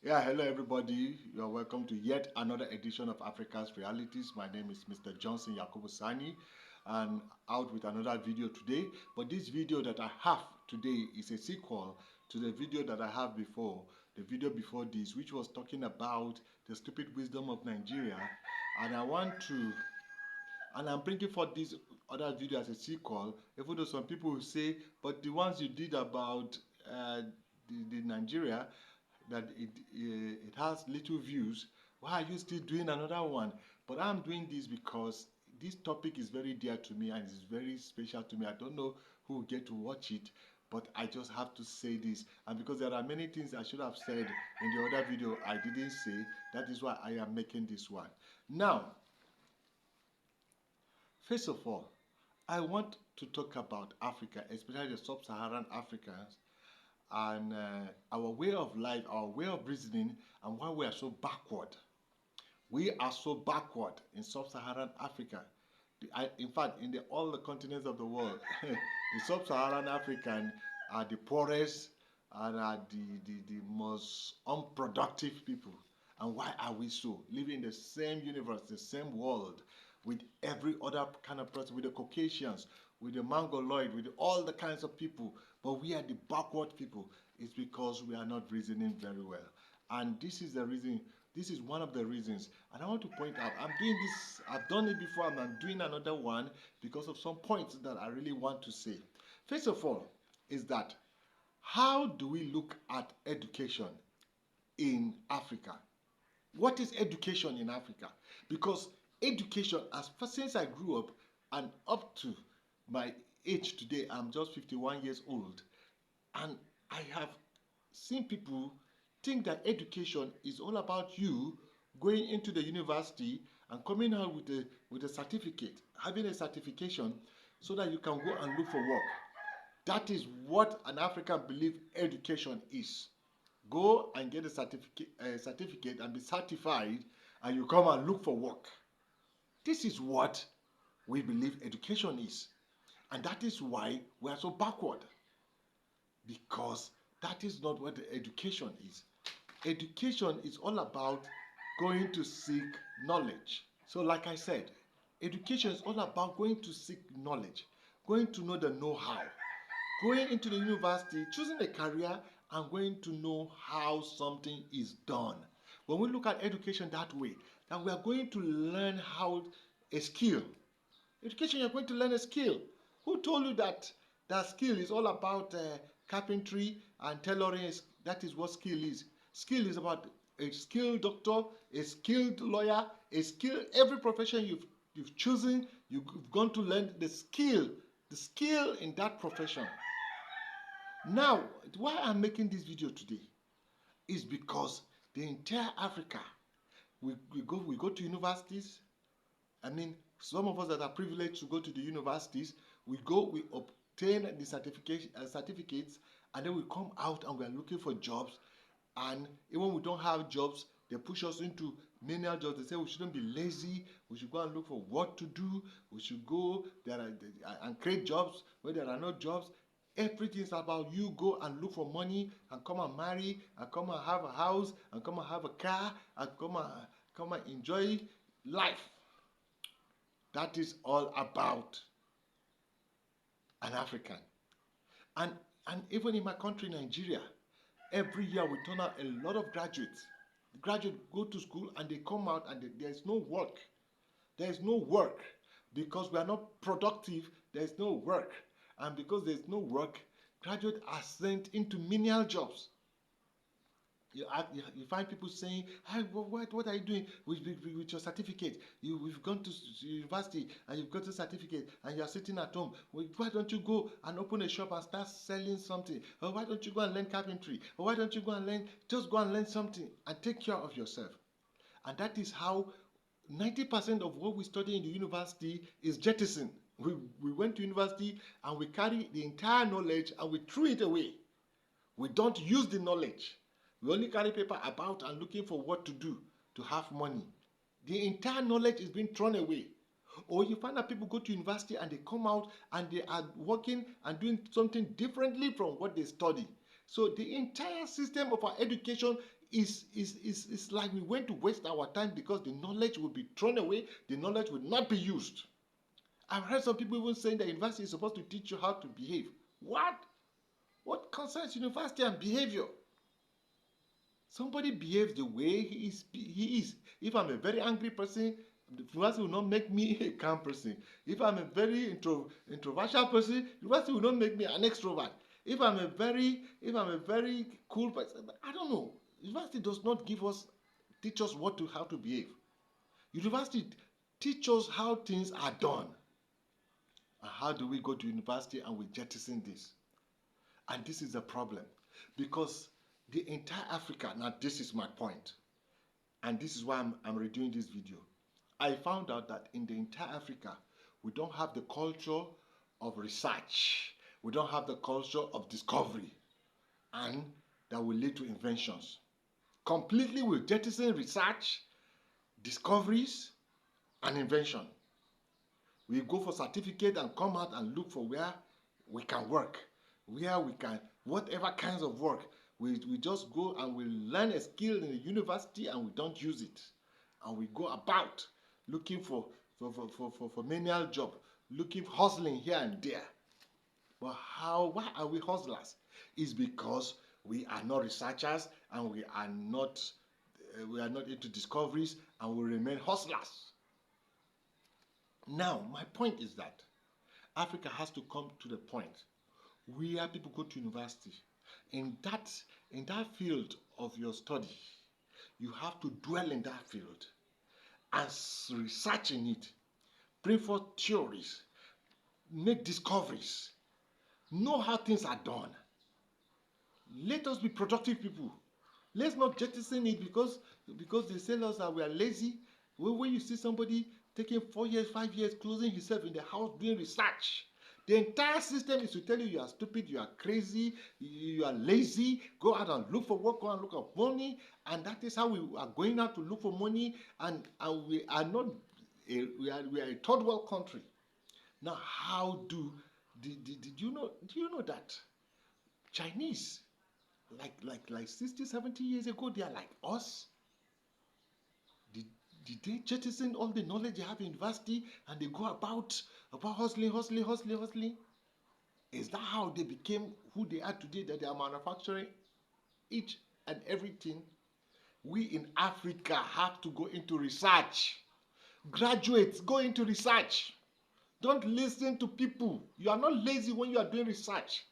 Yeah, hello everybody. You are welcome to yet another edition of Africa's Realities. My name is Mr. Johnson Yakubu Sani, and out with another video today. But this video that I have today is a sequel to the video that I have before, the video before this, which was talking about the stupid wisdom of Nigeria. And I want to, and I'm bringing forth this other video as a sequel, even though some people will say, but the ones you did about the Nigeria, that it has little views. Why are you still doing another one? But I'm doing this because this topic is very dear to me and it's very special to me. I don't know who will get to watch it, but I just have to say this. And because there are many things I should have said in the other video I didn't say, that is why I am making this one. Now, first of all, I want to talk about Africa, especially the sub-Saharan Africans, and our way of life, our way of reasoning, and why we are so backward. We are so backward in sub-Saharan Africa. In fact, in all the continents of the world, the sub-Saharan African are the poorest and are the most unproductive people. And why are we so? Living in the same universe, the same world, with every other kind of person, with the Caucasians, with the Mongoloid, with all the kinds of people, but we are the backward people. It's because we are not reasoning very well. And this is the reason, this is one of the reasons. And I want to point out, I'm doing this, I've done it before, and I'm doing another one because of some points that I really want to say. First of all, is that how do we look at education in Africa? What is education in Africa? Because education, since I grew up and up to my age today, I'm just 51 years old, and I have seen people think that education is all about you going into the university and coming out with a certificate, having a certification so that you can go and look for work. That is what an African believes education is. Go and get a certificate and be certified, and you come and look for work. This is what we believe education is. And that is why we are so backward. Because that is not what the education is. Education is all about going to seek knowledge. So, like I said, education is all about going to seek knowledge, going to know the know how, going into the university, choosing a career, and going to know how something is done. When we look at education that way, then we are going to learn how a skill. Education, you're going to learn a skill. Who told you that that skill is all about carpentry and tailoring? That is what skill is. Skill is about a skilled doctor, a skilled lawyer, a skill. Every profession you've chosen, you've gone to learn the skill in that profession. Now, why I'm making this video today is because the entire Africa, we go to universities. I mean, some of us that are privileged to go to the universities, we obtain the certificates, and then we come out and we are looking for jobs. And even when we don't have jobs, they push us into menial jobs. They say we shouldn't be lazy. We should go and look for what to do. We should go and create jobs where there are no jobs. Everything is about you go and look for money and come and marry and come and have a house and come and have a car and come and enjoy life. That is all about an African. And and even in my country, Nigeria, every year we turn out a lot of graduates. The graduates go to school and they come out and there is no work. There is no work because we are not productive. There is no work, and because there is no work, graduates are sent into menial jobs. You find people saying, hey, what are you doing with your certificate? We've gone to university and you've got a certificate and you're sitting at home. Why don't you go and open a shop and start selling something? Or why don't you go and learn carpentry? Or why don't you just go and learn something and take care of yourself? And that is how 90% of what we study in the university is jettisoned. We went to university and we carry the entire knowledge and we threw it away. We don't use the knowledge. We only carry paper about and looking for what to do to have money. The entire knowledge is being thrown away. Or you find that people go to university and they come out and they are working and doing something differently from what they study. So the entire system of our education it's like we went to waste our time because the knowledge will be thrown away, the knowledge will not be used. I've heard some people even saying that university is supposed to teach you how to behave. What? What concerns university and behavior? Somebody behaves the way he is. If I'm a very angry person, the university will not make me a calm person. If I'm a very introverted person, the university will not make me an extrovert. If I'm a very cool person, I don't know. University does not teach us how to behave. University teach us how things are done. And how do we go to university and we jettison this? And this is a problem because the entire Africa, now this is my point, and this is why I'm redoing this video. I found out that in the entire Africa, we don't have the culture of research. We don't have the culture of discovery, and that will lead to inventions. Completely we jettison research, discoveries, and invention. We go for certificate and come out and look for where we can work, where we can, whatever kinds of work. We just go and we learn a skill in the university and we don't use it. And we go about looking for menial job, hustling here and there. But why are we hustlers? It's because we are not researchers and we are not into discoveries and we remain hustlers. Now, my point is that Africa has to come to the point where people go to university. In that field of your study, you have to dwell in that field and research in it, bring forth theories, make discoveries, know how things are done. Let us be productive people. Let's not jettison it because they tell us that we are lazy. When you see somebody taking 4 years, 5 years, closing himself in the house doing research, the entire system is to tell you are stupid, you are crazy, you are lazy. Go out and look for work, go and look for money, and that is how we are going out to look for money. And we are not we are a third world country. Now, how do you know that Chinese like 60, 70 years ago they are like us? Did they jettison all the knowledge they have in university and they go about hustling? Is that how they became who they are today, that they are manufacturing each and everything? We in Africa have to go into research. Graduates, go into research. Don't listen to people. You are not lazy when you are doing research.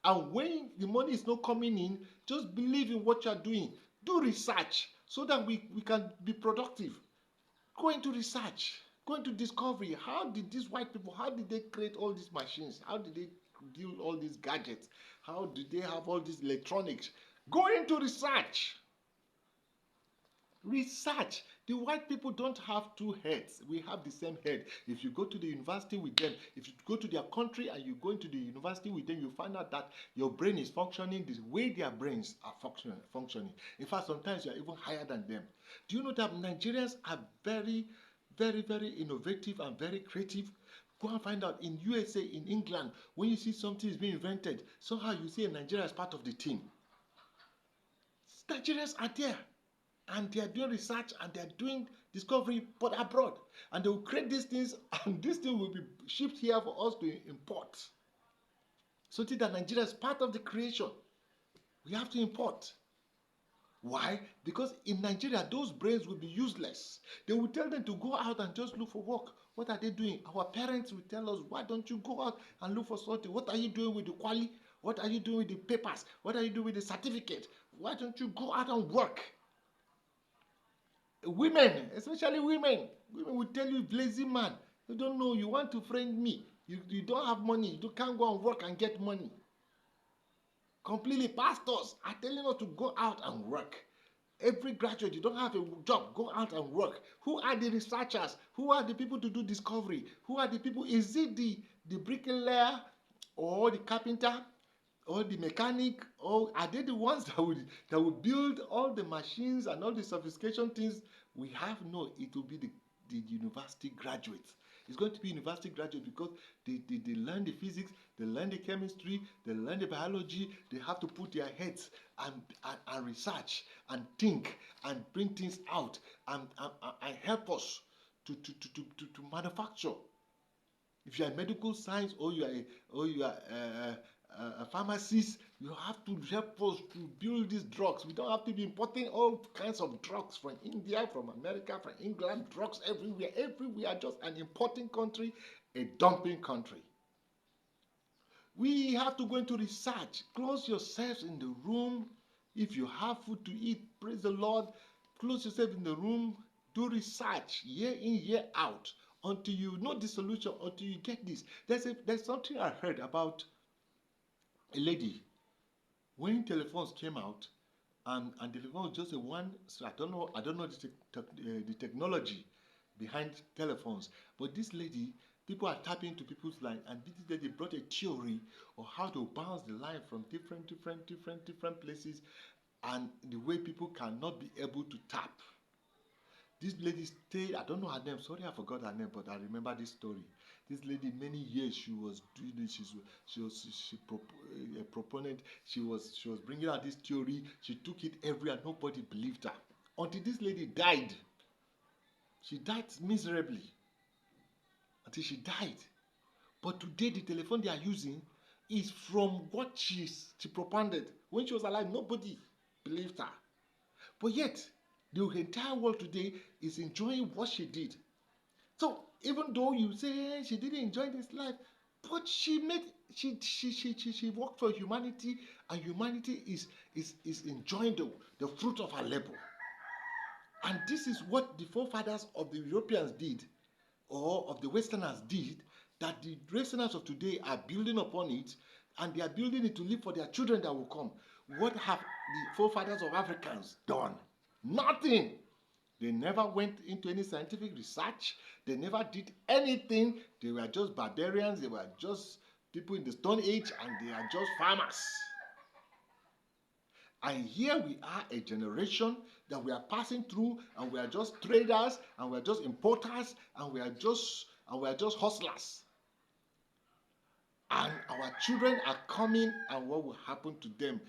And when the money is not coming in, just believe in what you are doing. Do research so that we can be productive. Go into research. Go into discovery. How did these white people, how did they create all these machines? How did they do all these gadgets? How did they have all these electronics? Go into research. Research. The white people don't have two heads. We have the same head. If you go to the university with them, if you go to their country and you go into the university with them, you find out that your brain is functioning the way their brains are functioning. In fact, sometimes you are even higher than them. Do you know that Nigerians are very, very, very innovative and very creative? Go and find out in USA, in England, when you see something is being invented, somehow you see Nigeria as part of the team. Nigerians are there. And they are doing research and they are doing discovery, but abroad. And they will create these things, and this thing will be shipped here for us to import. So that Nigeria is part of the creation. We have to import. Why? Because in Nigeria, those brains will be useless. They will tell them to go out and just look for work. What are they doing? Our parents will tell us, why don't you go out and look for something? What are you doing with the quali? What are you doing with the papers? What are you doing with the certificate? Why don't you go out and work? Women, especially women will tell you, lazy man, you don't know, you want to friend me, you don't have money, you can't go and work and get money. Completely. Pastors are telling us to go out and work. Every graduate, you don't have a job, go out and work. Who are the researchers? Who are the people to do discovery? Who are the people? Is it the bricklayer or the carpenter or the mechanic, or are they the ones that will build all the machines and all the sophistication things we have? No, it will be the university graduates. It's going to be university graduate because they learn the physics, they learn the chemistry, they learn the biology. They have to put their heads and research and think and bring things out and help us to manufacture. If you are medical science or you are a pharmacist, you have to help us to build these drugs. We don't have to be importing all kinds of drugs from India, from America, from England, drugs everywhere. Everywhere, just an importing country, a dumping country. We have to go into research. Close yourselves in the room. If you have food to eat, praise the Lord. Close yourself in the room. Do research year in, year out until you know the solution, until you get this. There's something I heard about a lady when telephones came out, and the telephone was just a one. So I don't know the technology behind telephones, but this lady, people are tapping to people's line, and this lady brought a theory of how to bounce the line from different places, and the way people cannot be able to tap. This lady stayed, I don't know her name, sorry I forgot her name, but I remember this story. This lady, many years she was doing this, a proponent, she was bringing out this theory, she took it everywhere, and nobody believed her. Until this lady died. She died miserably. Until she died. But today the telephone they are using is from what she propounded. When she was alive, nobody believed her. But yet, the entire world today is enjoying what she did. So even though you say she didn't enjoy this life, but she worked for humanity, and humanity is enjoying the fruit of her labor. And this is what the forefathers of the Europeans did, or of the Westerners did, that the Westerners of today are building upon it, and they are building it to live for their children that will come. What have the forefathers of Africans done? Nothing. They never went into any scientific research. They never did anything. They were just barbarians. They were just people in the Stone Age, and they are just farmers. And here we are, a generation that we are passing through, and we are just traders, and we are just importers, and we are just hustlers. And our children are coming, and what will happen to them?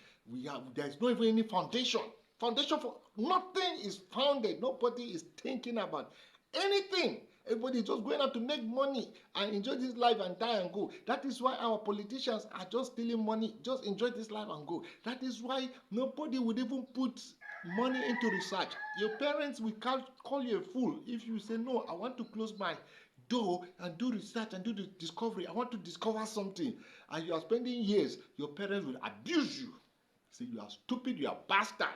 There's not even any foundation. Foundation for nothing is founded. Nobody is thinking about anything. Everybody is just going out to make money and enjoy this life and die and go. That is why our politicians are just stealing money. Just enjoy this life and go. That is why nobody would even put money into research. Your parents will call you a fool if you say, no, I want to close my door and do research and do the discovery. I want to discover something. And you are spending years. Your parents will abuse you. Say you are stupid, you are bastard.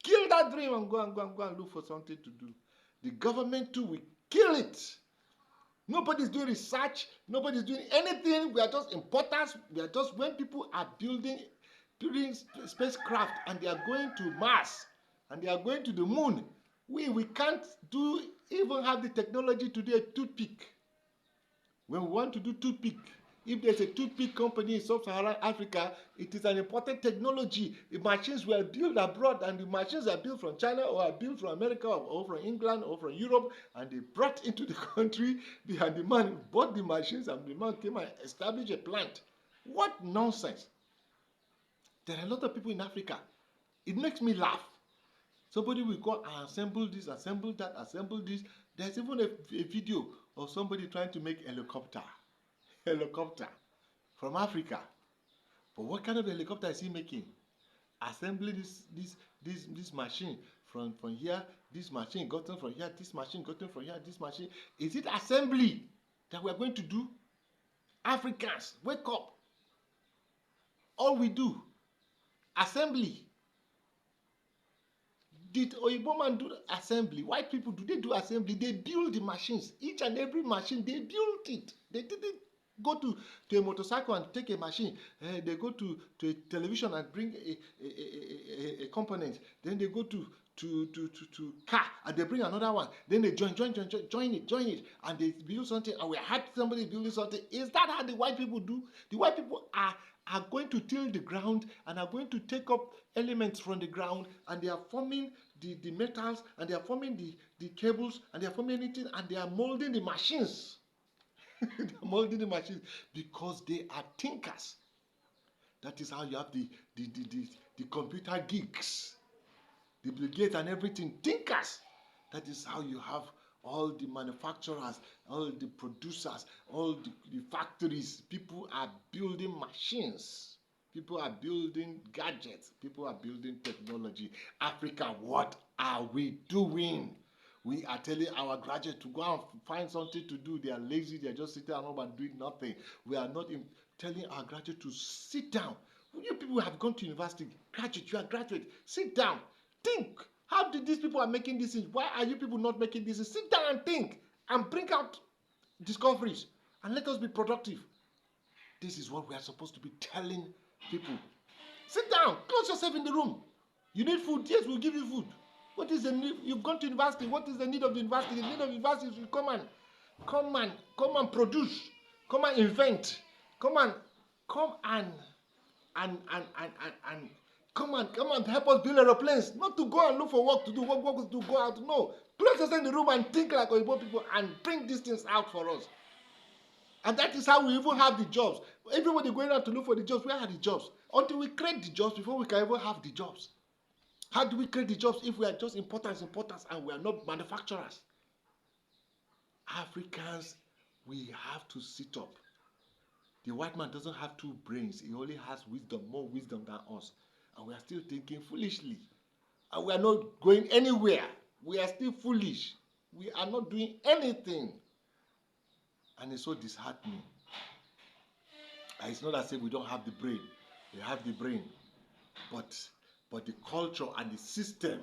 Kill that dream and go and look for something to do. The government too will kill it. Nobody's doing research. Nobody's doing anything. We are just importers. We are just, when people are building spacecraft and they are going to Mars and they are going to the moon, we can't even have the technology to do a toothpick. When we want to do toothpick, if there's a toothpick company in sub-Saharan Africa, it is an important technology. The machines were built abroad, and the machines are built from China or are built from America or from England or from Europe, and they brought into the country, and the man bought the machines, and the man came and established a plant. What nonsense. There are a lot of people in Africa. It makes me laugh. Somebody will go and assemble this, assemble that, assemble this. There's even a video of somebody trying to make a helicopter from Africa. But what kind of helicopter is he making? Assembling this machine from here, this machine gotten from here, this machine gotten from here, this machine. Is it assembly that we are going to do? Africans, wake up. All we do, assembly. Did Oyibo man do assembly? White people, do they do assembly? They build the machines. Each and every machine, they built it. They didn't go to a motorcycle and take a machine. They go to a television and bring a component. Then they go to car and they bring another one. Then they join it, and they build something, and we had somebody building something. Is that how the white people do? The white people are going to till the ground and are going to take up elements from the ground, and they are forming the metals, and they are forming the cables, and they are forming anything, and they are molding the machines. They're molding the machines because they are thinkers. That is how you have the computer geeks, the Bill Gates and everything, thinkers. That is how you have all the manufacturers, all the producers, all the factories. People are building machines. People are building gadgets. People are building technology. Africa, what are we doing? We are telling our graduates to go and find something to do. They are lazy. They are just sitting at home and doing nothing. We are not telling our graduates to sit down. You people have gone to university. Graduate, you are graduate. Sit down. Think. How did these people are making this? Why are you people not making this? Sit down and think and bring out discoveries and let us be productive. This is what we are supposed to be telling people. Sit down. Close yourself in the room. You need food? Yes, we'll give you food. What is the need? You've gone to university. What is the need of the university? The need of the university is to come and produce. Come and invent. Come and and come and help us build aeroplanes. Not to go and look for work to do, work to go out. No. Place yourself in the room and think like Oyibo people and bring these things out for us. And that is how we even have the jobs. Everybody going out to look for the jobs. Where are the jobs? Until we create the jobs before we can even have the jobs. How do we create the jobs if we are just importers, and we are not manufacturers? Africans, we have to sit up. The white man doesn't have two brains. He only has wisdom, more wisdom than us. And we are still thinking foolishly. And we are not going anywhere. We are still foolish. We are not doing anything. And it's so disheartening. And it's not as if we don't have the brain. We have the brain. But the culture and the system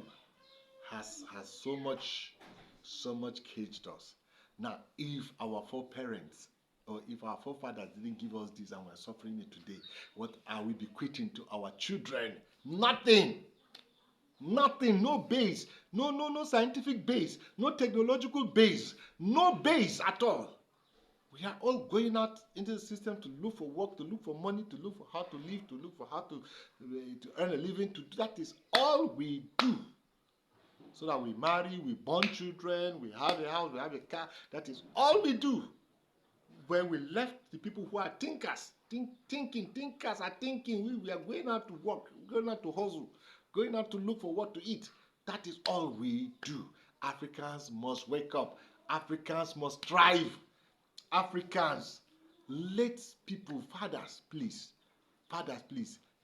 has so much caged us. Now, if our foreparents or if our forefathers didn't give us this and we're suffering it today, what are we bequeathing to our children? Nothing. Nothing. No base. No scientific base. No technological base. No base at all. We are all going out into the system to look for work, to look for money, to look for how to live, to look for how to earn a living. That is all we do. So that we marry, we born children, we have a house, we have a car. That is all we do. When we left the people who are thinkers, thinkers are thinking, we are going out to work, going out to hustle, going out to look for what to eat. That is all we do. Africans must wake up. Africans must thrive. Africans, let people, fathers, please,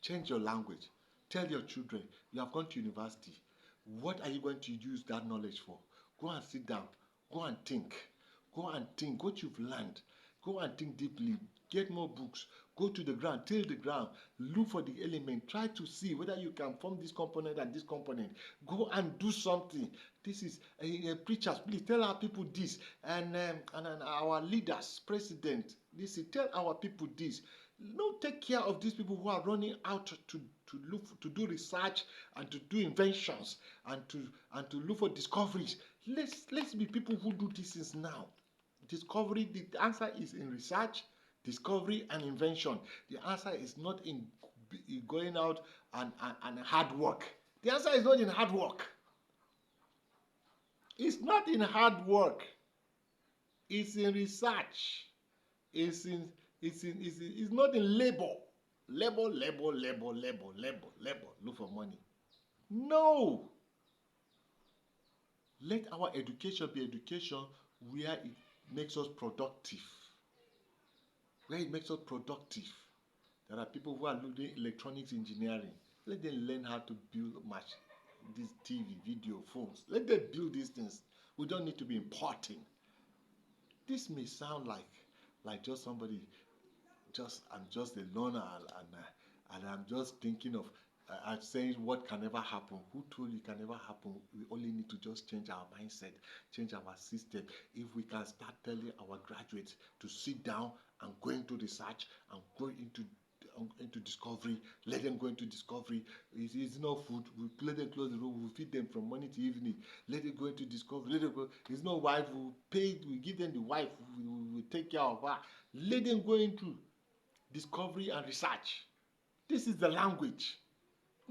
change your language. Tell your children, you have gone to university. What are you going to use that knowledge for? Go and sit down. Go and think. Go and think what you've learned. Go and think deeply. Get more books. Go to the ground. Till the ground. Look for the element. Try to see whether you can form this component and this component. Go and do something. This is preachers. Please tell our people this, and our leaders, president. Listen, tell our people this. No, take care of these people who are running out to look to do research and to do inventions and to look for discoveries. Let's be people who do these things now. Discovery, the answer is in research, discovery, and invention. The answer is not in going out and hard work. The answer is not in hard work. It's not in hard work. It's in research. It's not in labor. Labor. Look for money. No. Let our education be education where it makes us productive. Where it makes us productive. There are people who are learning electronics engineering. Let them learn how to build this TV, video, phones. Let them build these things. We don't need to be importing. This may sound like just somebody, I'm just a loner and I'm just thinking of I'm saying what can never happen. Who told you it can never happen? We only need to just change our mindset, change our system. If we can start telling our graduates to sit down and go into research and go into discovery, let them go into discovery. It's no food, we let them close the room, we feed them from morning to evening. Let them go into discovery. Let them go. It's no wife, we give them the wife, we take care of her. Let them go into discovery and research. This is the language.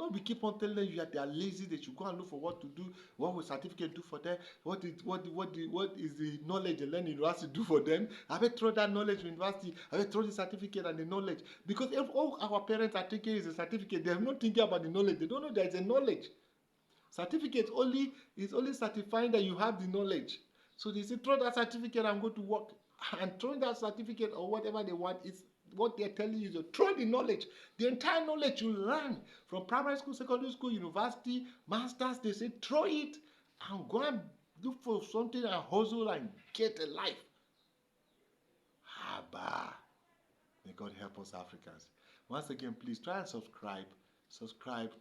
No, we keep on telling them they are lazy. They should go and look for what to do. What will certificate do for them? What is the knowledge they learn in university do for them? I will throw that knowledge to university. I will throw the certificate and the knowledge, because if all our parents are thinking is a certificate, they are not thinking about the knowledge. They don't know there is a knowledge. Certificate only is only certifying that you have the knowledge. So they say throw that certificate and go to work. And throwing that certificate or whatever they want is what they're telling you, to throw the knowledge. The entire knowledge you learn from primary school, secondary school, university, masters, they say throw it and go and look for something and hustle and get a life. Haba. May God help us Africans. Once again, please try and subscribe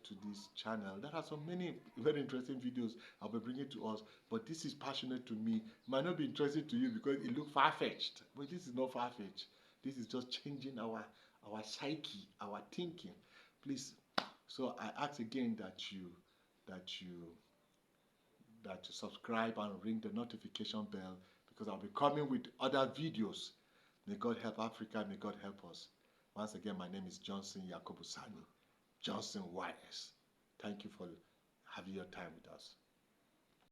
to this channel. There are so many very interesting videos I'll be bringing to us, but this is passionate to me. It might not be interesting to you because it looks far-fetched, but this is not far-fetched. This is just changing our psyche, our thinking. Please, so I ask again that you subscribe and ring the notification bell, because I'll be coming with other videos. May God help Africa. May God help us. Once again, my name is Johnson Yakobusani, Johnson YS. Thank you for having your time with us.